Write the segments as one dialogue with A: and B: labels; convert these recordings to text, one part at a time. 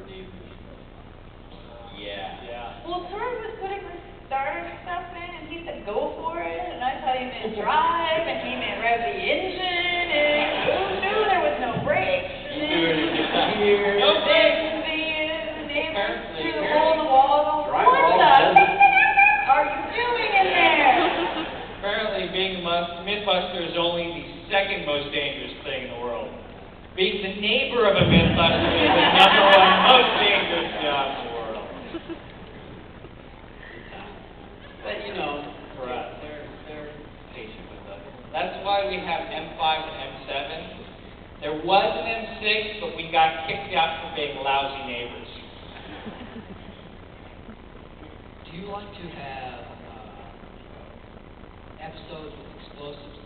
A: neighbors.
B: Yeah.
C: Well, Tori was putting the starter stuff in, and he said go for it, and I thought he meant drive, and he meant rev the engine, and who knew there was no brakes?
A: You do it in gear.
C: No brakes, and the neighbors through the hole in the wall,
A: Drive
C: what
A: all
C: the
A: doesn't-
C: heck are you doing in there?
B: Apparently, being a Mythbuster is only the second most dangerous thing in the world. Being the neighbor of a Mythbuster is the number one most dangerous job in the world.
A: But you know,
B: For us.
A: they're patient with us.
B: That's why we have M5 and M7. There was an M6, but we got kicked out for being lousy neighbors.
D: Do you like to have episodes with explosives?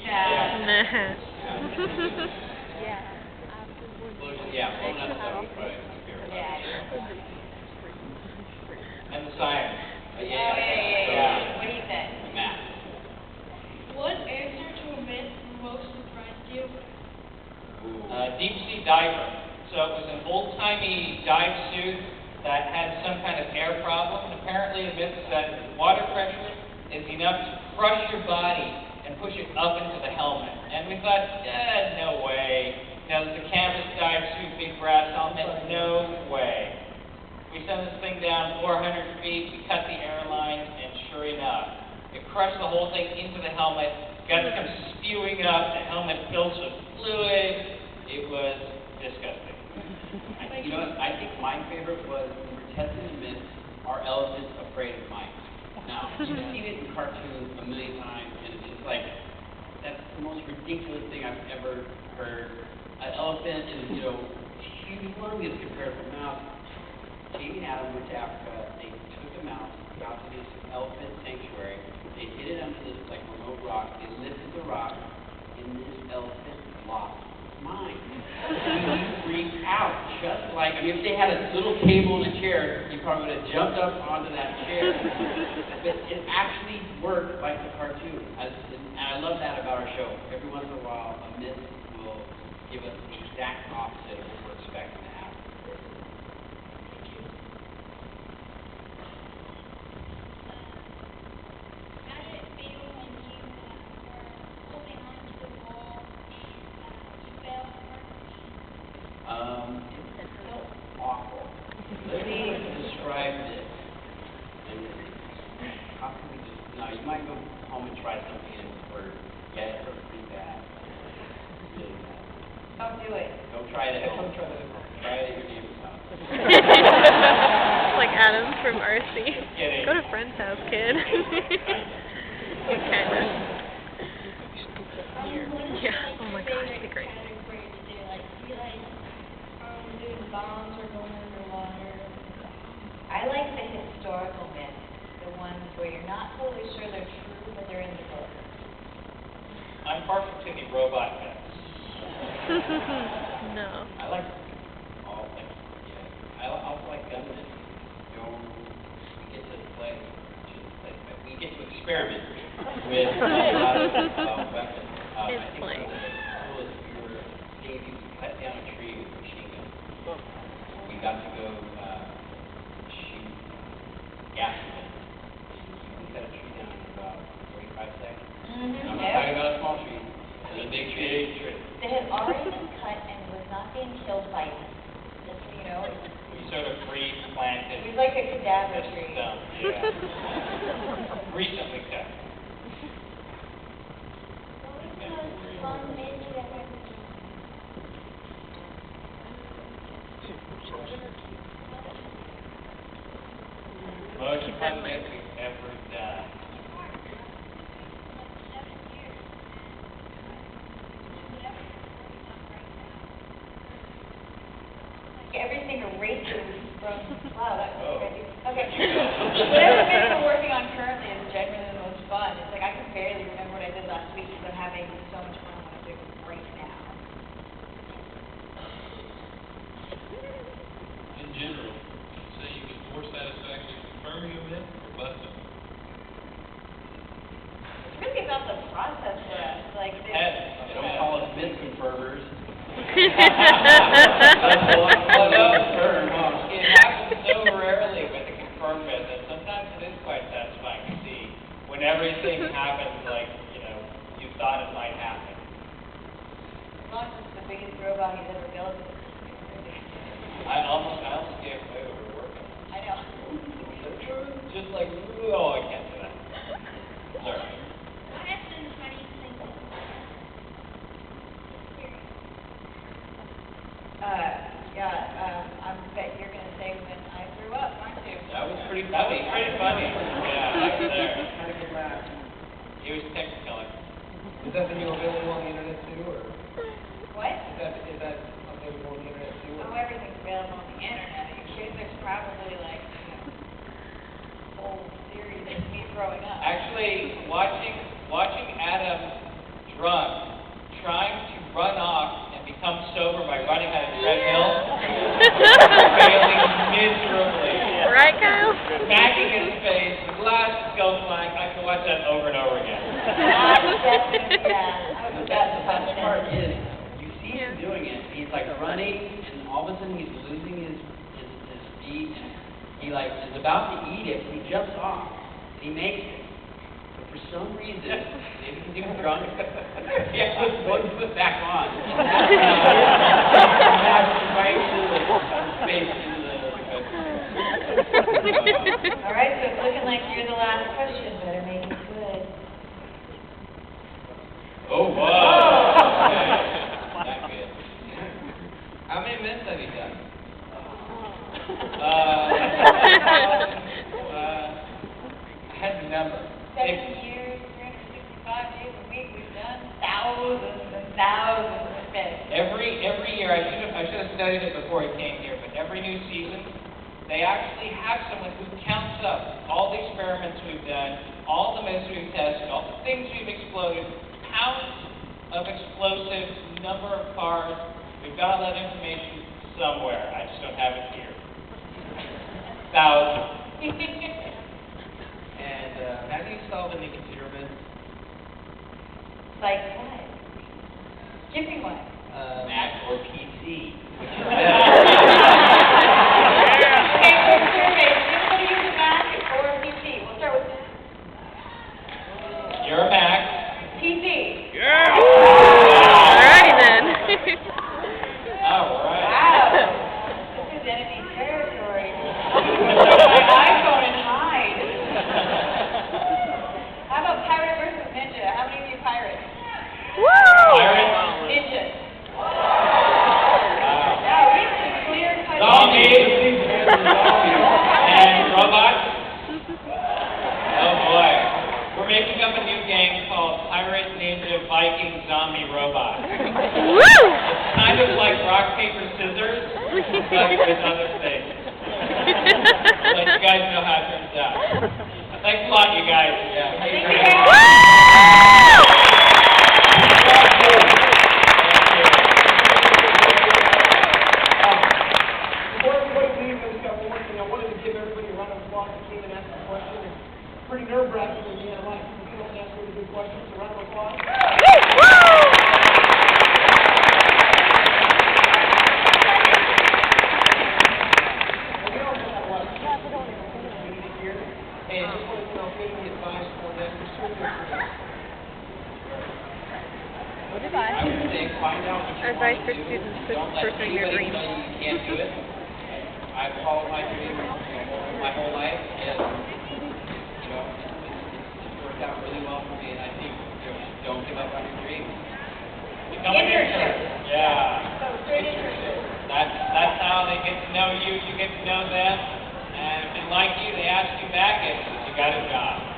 C: Yeah.
A: Well, yeah, phone up that would probably be fair.
C: Yeah.
B: And the siren.
C: Oh, yeah. What do you think?
A: The map.
E: What answer to a myth most surprised you?
B: Deep sea diver. So it was an old-timey dive suit that had some kind of air problem. And apparently the myth is that water pressure is enough to crush your body and push it up into the helmet. And we thought, no way. Now, it's a canvas dive suit, big brass helmet, no way. We sent this thing down 400 feet, we cut the airline, and sure enough, it crushed the whole thing into the helmet, got to come spewing up, the helmet filled with fluid. It was disgusting.
A: You know what? I think my favorite was we were testing the myth, are elephants afraid of mice? Now, you've seen it in cartoons a million times, and it's just like, that's the most ridiculous thing I've ever heard. An elephant is, humongous compared to a mouse. Jamie and Adam went to Africa, they took a mouse out to this elephant sanctuary, they hid it under this like remote rock, they lifted the rock, and this elephant lost its mind. He freaked out, just like, if they had a little table and a chair, he probably would have jumped up onto that chair. But it actually worked like the cartoon. And I love that about our show. Every once in a while, a myth will give us the exact opposite of what we're expecting to happen.
E: How did it feel when you were holding on to the wall and you fell
A: It felt awful. Let me describe this. How can we just, you might go home and try something and it hurt. Yeah, it hurt pretty bad. Really bad.
C: Don't do it.
A: Don't try it. Don't try it. Try it at your neighbor's house.
F: Like Adam from RC.
B: Kidding.
F: Go to friend's house, kid. Kind of. Yeah. Oh my gosh, it'd be great.
E: category to do? Like, do you like doing bombs or going underwater?
C: I like the historical myths, the ones where you're not totally sure they're true, but they're in the book.
B: I'm partial to the robot myths.
F: No.
A: I like all things. Yeah. I also like gun myths. We get to play, but we get to experiment with a lot of weapons. I
F: It's
A: think
F: playing.
A: one of the coolest, Dave used to cut down a tree with a machine gun. We got to go shoot gas guns. We cut a tree down in about 45 seconds. I'm not talking about a small tree, but a big tree.
C: They had already been cut and was not being killed by them. Just so you know,
B: We sort of replanted.
C: it was like a cadaver
B: the
C: tree.
B: stump, yeah. Recently cut.
E: What was the most fun myth you ever heard?
B: Most
F: Keep that
B: fun
F: in mind.
B: myth we've ever done.
C: Everything erases from, wow, that was
B: Oh.
C: crazy. Okay. Whatever myth we're working on currently is generally the most fun. It's like I can barely remember what I did last week because I'm having so much fun on what I'm doing right now.
G: In general, say you get more satisfaction confirming a myth or busting it.
C: It's really about the process for us. Like,
A: They don't call us myth confirmers.
F: That's
A: What up?
C: I bet you're gonna say when I threw up, aren't you?
B: That was pretty funny. Yeah, I was there.
H: Had a good laugh.
B: He was Technicolor.
H: Is that video available on the internet too, or
C: What?
H: is that available on the internet too?
C: Oh, everything's available on the internet. Are you kidding? There's probably like a whole series of me throwing up.
B: Actually, watching Adam drunk, trying to run off and become sober by running on a treadmill, failing miserably.
F: Right, Kyle?
B: Smacking his face, the glasses go flying. I can watch that over and over again.
A: The best part is, you see him doing it, he's like running, and all of a sudden he's losing his feet, and he like is about to eat it, and he jumps off, and he makes it. But for some reason, maybe because he was drunk, he has to put one foot back on. Right into the space into the
C: All right, so it's looking like you're the last question. Better make it good.
B: Oh, wow. Not good.
H: How many minutes have you done?
B: I had the number.
C: 7 years, 365 days a week, we've done thousands and thousands of minutes.
B: Every year, I should have studied it before I came here, but every new season, they actually have someone who counts up all the experiments we've done, all the myths we've tested, all the things we've exploded, pounds of explosives, number of cars. We've got all that information somewhere. I just don't have it here. Thousands.
H: And how do you solve any computer myths?
C: Like what? Give me one.
A: Mac or PC.
C: Okay, quick survey. Does anybody use a Mac or a PC? We'll start with
B: You're a Mac.
C: PC.
F: Alrighty then.
B: All right.
C: Wow. This is enemy territory. My iPhone and hide. How about pirate versus ninja? How many of you pirates?
B: Pirate.
C: Ninjas.
B: Wow.
C: Yeah, we have some clear cut.
B: Zombies. And robots. Oh boy. We're making up a new gang called Pirate Ninja Viking Zombie Robot.
F: Woo!
B: It's kind of like rock, paper, scissors, but with other things. Let you guys know how it turns out. Thanks a lot, you guys. Yeah.
C: Thank you very much.
H: Before everybody leaves, I just got one more thing. I wanted to give everybody a round of applause that came and asked a question. It's pretty nerve-wracking when you have a lot of people come up and ask really good questions. A round of applause. And we also have a lot of community here. And just wanted to know if any advice for them.
F: What
A: I would say find out what you
F: Advice
A: want
F: for
A: to do.
F: students to
A: Don't let
F: pursue your
A: anybody
F: dreams.
A: tell you you can't do it. I've followed my dream my whole life, and it's worked out really well for me. And I think don't give up on your dreams.
B: Become an intern. Yeah.
C: So straight internship.
B: That's how they get to know you. You get to know them. And if they like you, they ask you back, and you got a job.